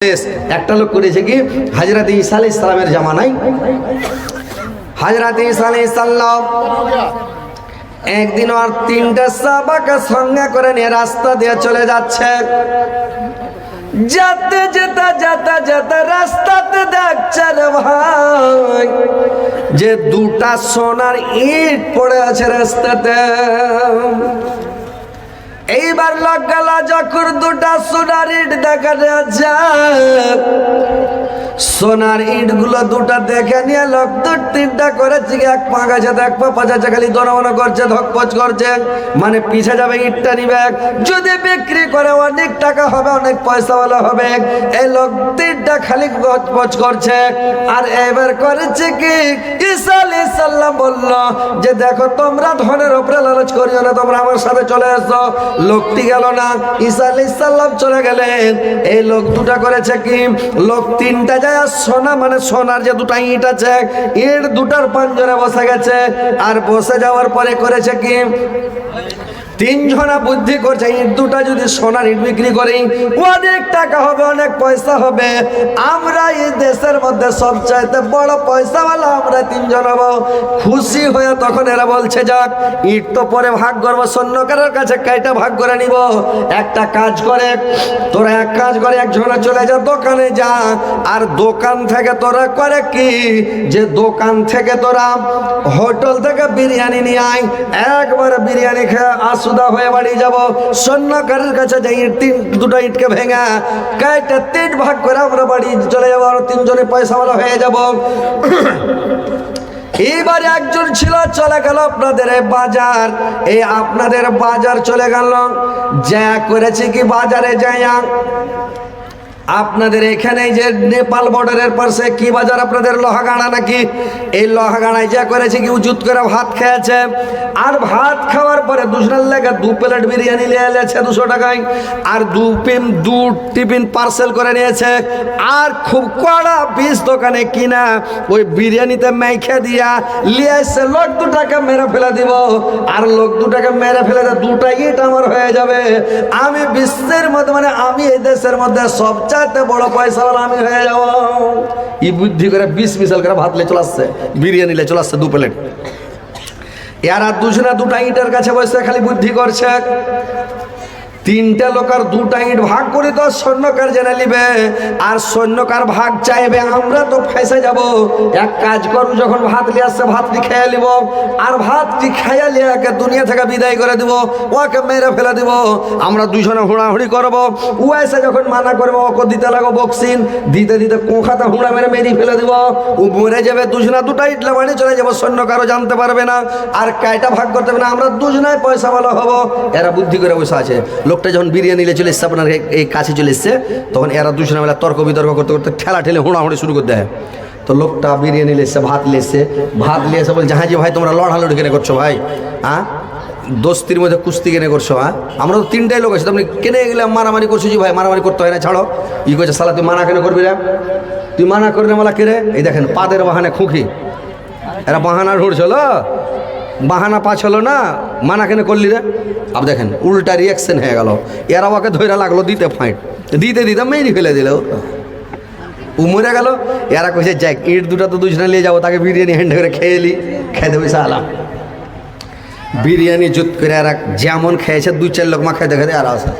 একটা লোক করেছে কি হযরত ঈসা আলাইহিস সালামের জামানায় হযরত ঈসা আলাইহিস সালাম একদিন আর তিনটা সাহাবাকে সঙ্গে করে নিয়ে রাস্তা দিয়ে চলে যাচ্ছে। যেতে যেতে যেতে যেতে রাস্তাতে দেখছে রে ভাই যে দুটা সোনার ইট পড়ে আছে রাস্তাতে। এইবার লোক গেল যখন দুটা সোনার ইট দেখা যায়, সোনার ইট গুলো দুটা দেখে নিয়ে লোক দু তিনটা করেছে, এক পা গাছে এক পা পাচাচ্ছে, খালি দনমন করছে, ধকপচ করছে, মানে পিছে যাবে ইটটা নিবে, যদি বিক্রি করে অনেক টাকা হবে, অনেক পয়সাওয়ালা হবে। এই লোক তিনটা খালি গজপচ করছে। আর এবার করেছে কি ঈসা আলাইহিস সালাম বলল যে দেখো তোমরা ধনের উপরে লালচ করিও না, তোমরা আমার সাথে চলে এসো। লোকটি গেল না, ঈসা আলাইহিস সালাম চলে গেলেন। এই লোক দুটা করেছে কি, লোক তিনটা যায় সোনা মানে সোনার যে দুটা ইট আছে, ইট দুটার পাঞ্জরে বসে গেছে। আর বসে যাওয়ার পরে করেছে কি, তিনজনা বুদ্ধি করছে ইট দুটা যদি সোনার ইট বিক্রি করি অনেক টাকা হবে, অনেক পয়সা হবে, আমরা এই দেশের মধ্যে সবচাইতে বড় পয়সাওয়ালা আমরা তিনজন হব। খুশি হয়ে তখন এরা বলছে যাক ইট তো পরে ভাগ করবো, স্বর্ণকারের কাছে কাইটা ভাগ করে নিব। একটা কাজ করে তোরা, এক কাজ করে একজনে চলে যা দোকানে যা, আর দোকান থেকে তোরা করে কি যে দোকান থেকে তোরা হোটেল থেকে বিরিয়ানি নিয়ে আয়, একবারে বিরিয়ানি খেয়ে আসুদা হয়ে বাড়ি যাব। স্বর্ণকারের কাছে যাই দুটো ইটকে ভেঙা কাইটা তিন ভাগ করে আমরা বাড়ি চলে যাবো, আর তিনজনে পয়সাওয়ালা হয়ে যাব। এইবারে একজন ছিল চলে গেল আপনাদের বাজার, এই আপনাদের বাজার চলে গেল, যা করেছে কি বাজারে যাইয়া আপনাদের এখানে যে নেপাল বর্ডারের পাশে কি বাজার আপনাদের লোহাগাড়া নাকি, এই লোহাগাড়ায় যা করেছে কি উজুত করে ভাত খেয়েছে। আর ভাত খাওয়ার পরে দুজনের লেগে 2 প্লেট বিরিয়ানি নিয়ে এলেছে 200 টাকায়, আর 2 টিফিন পার্সেল করে নিয়েছে। আর খুব কড়া 20 দোকানে কিনা ওই বিরিয়ানিতে মেখে দিয়া লিয়ে এসে লোক দুটাকে মেরে ফেলে দিব। আর লোক দুটাকে মেরে ফেলে দিয়ে দুটা ইট আমার হয়ে যাবে। আমি বিশ্বের মধ্যে মানে আমি এই দেশের মধ্যে সবচেয়ে বড় পয়সাওয়ালা আমি হয়ে যাবো। ই বুদ্ধি করে 20 মিশাল করে ভাত লে চলে আসছে, বিরিয়ানি লে চলে আসছে 2 প্লেট। এরা দুজনা দুটা ইটের কাছে বসে খালি বুদ্ধি করছে। তিনটা লোক আর দুটা ইট ভাগ করে তো স্বর্ণকার জেনে নিবে, আর স্বর্ণকার ভাগ চাইবে, আমরা তো ফেসে যাব। এক কাজ করু, যখন ভাত নিয়ে আসছে ভাতটি খেয়ে নিব, আর ভাতটি খেয়ে নিয়ে একে দুনিয়া থেকে বিদায় করে দিব, ওকে মেরে ফেলে দিব। আমরা দুজনে হুড়াহুড়ি করবো, ও এসে যখন মানা করবো ওকে দিতে লাগবো বক্সিন, দিতে দিতে কোঁখাতে হুড়া মেরে মেরে ফেলে দিব। ও মরে যাবে, দুজনা দুটা ইটলা বাড়ি চলে যাবো, স্বর্ণকারও জানতে পারবে না, আর কাইটা ভাগ করতে হবে না, আমরা দুজনায় পয়সা ভালো হবো। এরা বুদ্ধি করে বসে আছে। লোকটা যখন বিরিয়ানি নিয়ে চলে এসছে আপনার এই কাছে চলে এসছে, তখন এরা দুজনে বেলা তর্ক বিতর্ক করতে করতে ঠেলা ঠেলে হুড়াহুড়ি শুরু করতে হয়। তো লোকটা বিরিয়ানি নিয়ে এসছে, ভাত নিয়ে এসে বলছে হ্যাঁ জি ভাই তোমরা লড়ালড়ি কেনে করছো ভাই, হ্যাঁ দোস্তির মধ্যে কুস্তি কেনে করছো, হ্যাঁ আমরা তো তিনটাই লোক আছি, তুমি কেনে গেলে মারামারি করছো জি ভাই, মারামারি করতে হয় না, ছাড়ো। ই করছে সালা তুই মানা কেন করবি রে, তুই মানা করবি না মালা কে রে, এই দেখেন পাদের বাহানে খুঁকি, এরা বাহানা ঢুড়ছিল, বাহানা পাছ হলো না, মানা কেন করলি রে। আব দেখেন উল্টা রিয়াকশন হয়ে গেল, এরা ওকে ধরে লাগলো দিতে ফাইট, দিতে দিতে মেরি ফেলে দিল, ও মরে গেল। এরা কইছে যাক ইট দুটা তো দুজনে নিয়ে যাবো, তাকে বিরিয়ানি হ্যান্ড করে খেয়ে এলি, খেতে পয়সা আলাম। বিরিয়ানি জুত করে এরা যেমন খেয়েছে 2-4 লোক মা খেতে খেতে আর আসে,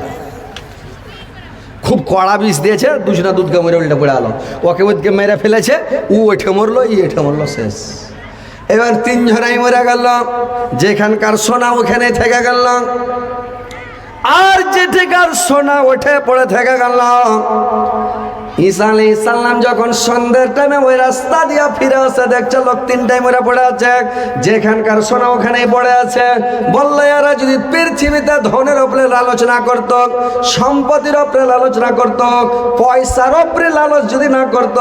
খুব কড়া বিষ দিয়েছে, দুজনা দুধকে মরে উল্টা পড়ে আলো, ওকে ওইদিকে মেরে ফেলেছে, ও ওইঠে মরলো, এঠে মরলো, শেষ। এবার তিনজনাই মরে গেল, যেখানকার সোনা ওখানে থেকে গেল, আর যেখানকার সোনা ওঠে পড়ে থেকে গেল। ঈসা আলাইহিস সালাম যখন সন্ধ্যার টাইমে ওই রাস্তা দিয়ে ফিরে আসে, দেখছে লোক তিনটাই মরে পড়ে আছে, যেখানকার সোনা ওখানেই পড়ে আছে। বললো এরা যদি পৃথিবীতে ধনের উপরে লালচ না করত, সম্পত্তির উপরে লালচ না করত, পয়সার উপরে লালচ যদি না করত,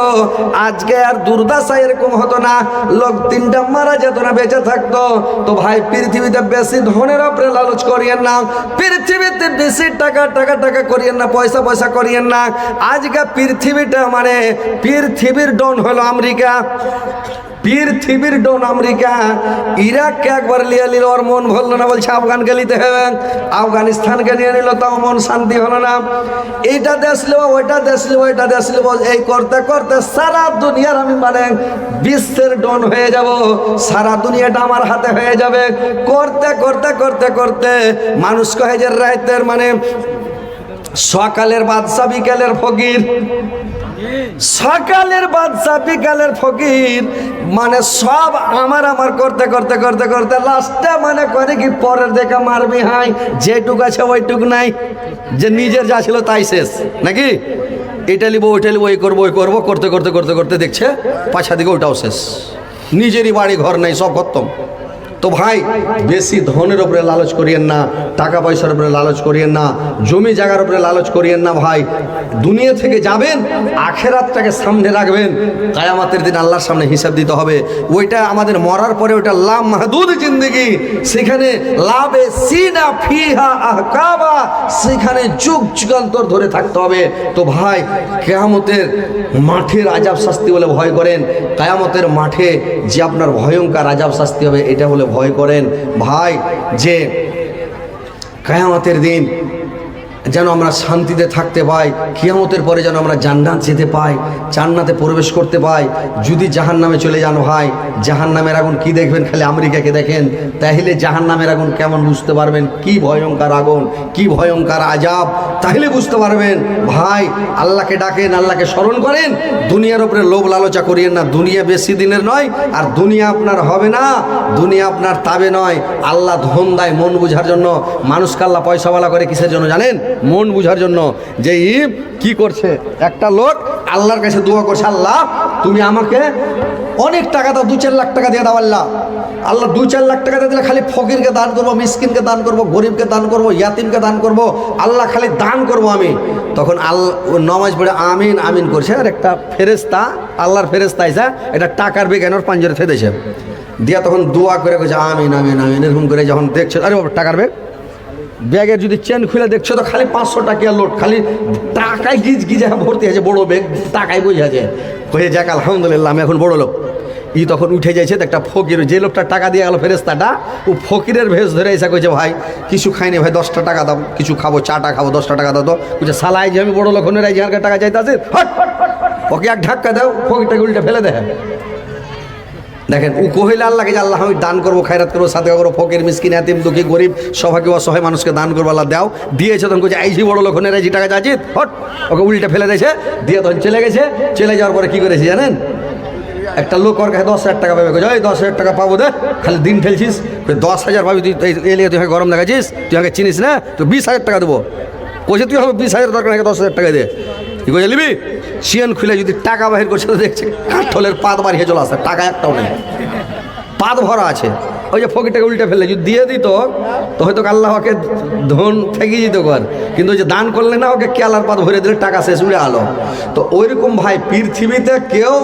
আজকে আর দুর্দশা এরকম হতো না, লোক তিনটা মারা যেত না, বেঁচে থাকতো। তো ভাই পৃথিবীতে বেশি ধনের উপরে লালচ করিয়েন না, পৃথিবীতে বেশি টাকা করিয়েন না, পয়সা করিয়েন না। আজকে পৃথিবীটা মানে পৃথিবীর ডন হলো আমেরিকা, পৃথিবীর ডন আমেরিকা ইরাককে একবার লিয়ে নিল, ওর মন ভরলো না, বলছে আফগানকে নিতে হবে। আফগানিস্তানকে নিয়ে নিল, তাও মন শান্তি হলো না। এইটা দেশ নেবো, ওইটা দেশ নেবো, ওইটা দেশ নেবো, এই করতে করতে সারা দুনিয়ার আমি মানে বিশ্বের ডন হয়ে যাব, সারা দুনিয়াটা আমার হাতে হয়ে যাবে। করতে করতে করতে করতে মানুষ কহে যে রাতের মানে সকালের বাদশা বিকালের ফকির, সকালের বাদশা বিকালের ফকির, মানে সব আমার আমার করতে করতে করতে করতে লাস্টে মানে করে কি পরের দেখা মারবি হাই, যেটুক আছে ওইটুক নাই, যে নিজের যা ছিল তাই শেষ নাকি। এটা লিব ওইটা লিব, এই করবো ওই করবো, করতে করতে করতে করতে দেখছে পাছা দিকে ওইটাও শেষ, নিজেরই বাড়ি ঘর নাই, সব খতম। তো ভাই বেশি ধনের উপরে লালচ করিয়েন না, টাকা পয়সার উপরে লালচ করিয়েন না, জমি জায়গার উপরে লালচ করিয়েন না। ভাই দুনিয়া থেকে যাবেন, আখেরাতটাকে সামনে রাখবেন, কিয়ামতের দিন আল্লাহর সামনে হিসাব দিতে হবে। ওইটা আমাদের মরার পরে ওইটা লাম মাহদুদ জিন্দেগি, সেখানে লাভে সিনা ফিহা আহকাবা, সেখানে যুগ যুগান্তর ধরে থাকতে হবে। তো ভাই কিয়ামতের মাঠের আযাব শাস্তি বলে ভয় করেন, কিয়ামতের মাঠে যে আপনার ভয়ঙ্কর আযাব শাস্তি হবে এটা বলে ভয় করেন। ভাই যে কিয়ামতের দিন যেন আমরা শান্তিতে থাকতে পাই, কিয়ামতের পরে যেন আমরা জান্নাত যেতে পাই, জান্নাতে প্রবেশ করতে পাই। যদি জাহান্নামে চলে যান ভাই, জাহান্নামের আগুন কি দেখবেন, খালি আমেরিকাকে দেখেন, তাহলে জাহান্নামের আগুন কেমন বুঝতে পারবেন, কি ভয়ঙ্কর আগুন, কি ভয়ঙ্কর আযাব, তাহলে বুঝতে পারবেন। ভাই আল্লাহকে ডাকেন, আল্লাহকে স্মরণ করেন, দুনিয়ার উপরে লোভ লালচা করিয়েন না। দুনিয়া বেশি দিনের নয়, আর দুনিয়া আপনার হবে না, দুনিয়া আপনার তাবে নয়। আল্লাহ ধন দেয় মন বুঝার জন্য। মানুষকে আল্লাহ পয়সাওয়ালা করে কিসের জন্য জানেন? মন বুঝার জন্য। যে কি করছে, একটা লোক আল্লাহর কাছে দোয়া করছে, আল্লাহ তুমি আমাকে অনেক টাকা দাও, 2-4 লাখ টাকা দিয়ে দাও আল্লাহ। আল্লাহ 2-4 লাখ টাকা দিয়ে দিলে খালি ফকিরকে দান করবো, মিসকিনকে দান করবো, গরিবকে দান করবো, ইয়াতিমকে দান করবো, আল্লাহ খালি দান করবো আমি। তখন আল্লাহ নামাজ পড়ে আমিন আমিন করছে, আর একটা ফেরেস্তা, আল্লাহর ফেরেস্তা আইসা এটা টাকার বেগানোর পাঞ্জরে ফেলেছে দিয়া, তখন দোয়া করে গেছে আমিন আমিন আমিন, এরকম করে যখন দেখছে, আরে বাবা টাকার বেগ, ব্যাগের যদি চেন খুলে দেখছো তো খালি 500 টাকা লোড, খালি টাকায় গিজ গিজে ভর্তি আছে, বড় ব্যাগ টাকায় বোঝা আছে। কয়ে যাক আলহামদুলিল্লাহ আমি এখন বড় লোক। তখন উঠে যাইছে, একটা ফকির, যে লোকটা টাকা দিয়ে গেল ফেরেস্তাটা, ও ফকিরের ভেষ ধরে এসে কইছে ভাই কিছু খাইনি ভাই, 10টা টাকা দাও, কিছু খাবো, চাটা খাবো, 10টা টাকা দাও। তো বলছে সালাই যে আমি বড় লোক হনে রাই, টাকা চাইতে আসে, ওকে এক ধাক্কা দাও, ফকিরটাকে উল্টে ফেলে দেয়। দেখেন ও কহিলে আল্লাহকে যে আল্লাহ আমি দান করবো, খায়রাত করবো, সাথে করবো, ফকির মিসকিন এতিম দুঃখী গরিব সবাইকে অসহায় মানুষকে দান করবো, আল্লাহ দাও। দিয়েছে তখন কইছে আইসি বড় লোক হনে রাজি, টাকা চাচ্ছি, হট ওকে উল্টে ফেলে দিয়েছে। দিয়ে তখন চলে গেছে। চলে যাওয়ার পরে কি করেছে জানেন? একটা লোক ওর কাছে 10,000 টাকা পাবে, কই 10,000 টাকা পাবো দে, খালি দিন ঠেলছিস, 10,000 পাবি তুই, এলিয়ে তুই গরম দেখাচ্ছিস, তুই আমাকে চিনিস না, তুই 20,000 টাকা দেবো। কইছে তুই হবে 20,000 দরকার, 10,000 টাকা দে। কি কইছে নিবি? শিয়ান খুলে যদি টাকা বাহির করছে তো দেখছে কাঠলের পাত বাড়িয়ে চলে আসে, টাকা একটাও নেই, পাত ভরা আছে। ওই যে ফকিরটাকে উল্টে ফেললে যদি দিয়ে দিত তো হয়তো আল্লাহ ওকে ধন থেকে যেত কর, কিন্তু ওই যে দান করলে না, ওকে কেলার পাত ভরে দিলে টাকা শেষ উড়ে আলো। তো ওইরকম ভাই পৃথিবীতে কেউ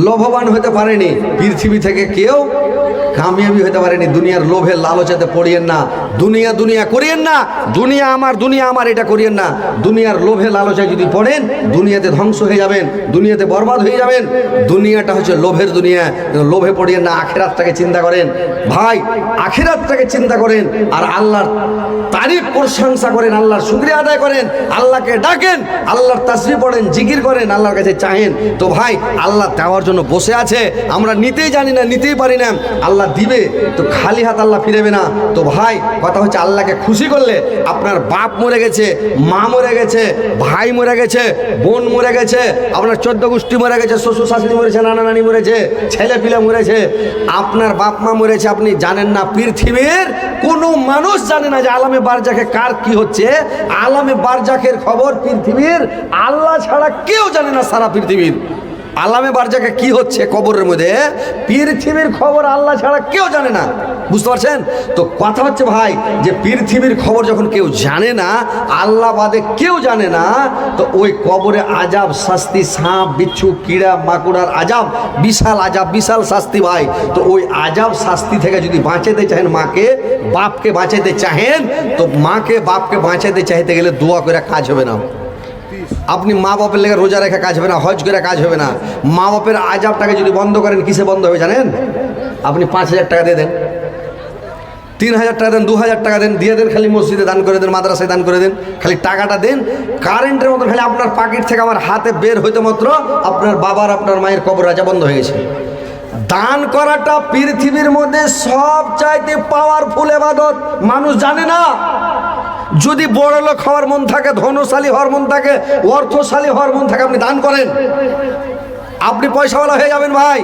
লোভবান হতে পারেনি, পৃথিবী থেকে কেউ কামিয়াবি হতে পারেনি। দুনিয়ার লোভে লালচাতে পড়িয়েন না, দুনিয়া দুনিয়া করিয়েন না, দুনিয়া আমার এটা করিয়েন না। দুনিয়ার লোভে লালচায় যদি পড়েন দুনিয়াতে ধ্বংস হয়ে যাবেন, দুনিয়াতে বরবাদ হয়ে যাবেন। দুনিয়াটা হচ্ছে লোভের দুনিয়া, লোভে পড়িয়েন না, আখিরাতটাকে চিন্তা করেন ভাই, আখিরাতটাকে চিন্তা করেন, আর আল্লাহর তারিফ প্রশংসা করেন, আল্লাহর শুকরিয়া আদায় করেন, আল্লাহকে ডাকেন, আল্লাহর তাসবিহ পড়েন, জিকির করেন, আল্লাহর কাছে চাহেন। তো ভাই আল্লাহ দেওয়ার জন্য বসে আছে, আমরা নিতেই জানি না, নিতেই পারি না। আল্লাহ দিবে, তো খালি হাত আল্লাহ ফিরেবে না। তো ভাই কথা হচ্ছে আল্লাহকে খুশি করলে, আপনার বাপ মরে গেছে, মা মরে গেছে, ভাই মরে গেছে, বোন মরে গেছে, আপনার 14 গোষ্ঠী মরে গেছে, শ্বশুর শাশুড়ি মরেছে, নানা নানি মরেছে, ছেলে পিলে মরেছে, আপনার বাপ মা মরেছে, আপনি জানেন না। পৃথিবীর কোনো মানুষ জানে না যে আলামে বারজাখে কার কি হচ্ছে। আলামে বারজাখের খবর পৃথিবীর আল্লাহ ছাড়া কেউ জানে না, সারা পৃথিবীর আলামে বারজাকে কি হচ্ছে কবরের মধ্যে, পৃথিবীর খবর আল্লাহ ছাড়া কেউ জানে না। বুঝতে পারছেন? তো কথা হচ্ছে ভাই যে পৃথিবীর খবর যখন কেউ জানে না, আল্লাহ বাদে কেউ জানে না, তো ওই কবরে আজাব শাস্তি, সাপ বিচ্ছু কীড়া মাকুড়ার আজাব, বিশাল আজাব, বিশাল শাস্তি ভাই। তো ওই আজাব শাস্তি থেকে যদি বাঁচাতে চাহেন, মাকে বাপকে বাঁচাতে চাহেন, তো মাকে বাপকে বাঁচাতে চাইতে গেলে দোয়া করে কাজ হবে না। আপনি মা বাপের লেগে রোজা রেখে কাজ হবে না, হজ করে কাজ হবে না। মা বাপের আজাবটাকে যদি বন্ধ করেন, কিসে বন্ধ হবে জানেন? আপনি 5,000 টাকা দিয়ে দেন, 3,000 টাকা দেন, 2,000 টাকা দেন, দিয়ে দেন, খালি মসজিদে দান করে দেন, মাদ্রাসায় দান করে দেন, খালি টাকাটা দেন। কারেন্টের মতো খালি আপনার পকেট থেকে আমার হাতে বের হইতে মাত্র আপনার বাবার আপনার মায়ের কবর রাজা বন্ধ হয়ে গেছে। দান করাটা পৃথিবীর মধ্যে সবচাইতে পাওয়ারফুল ইবাদত, মানুষ জানে না। যদি বড় লোক হওয়ার মন থাকে, ধনশালী হওয়ার মন থাকে, অর্থশালী হওয়ার মন থাকে, আপনি দান করেন, আপনি পয়সাওয়ালা হয়ে যাবেন ভাই।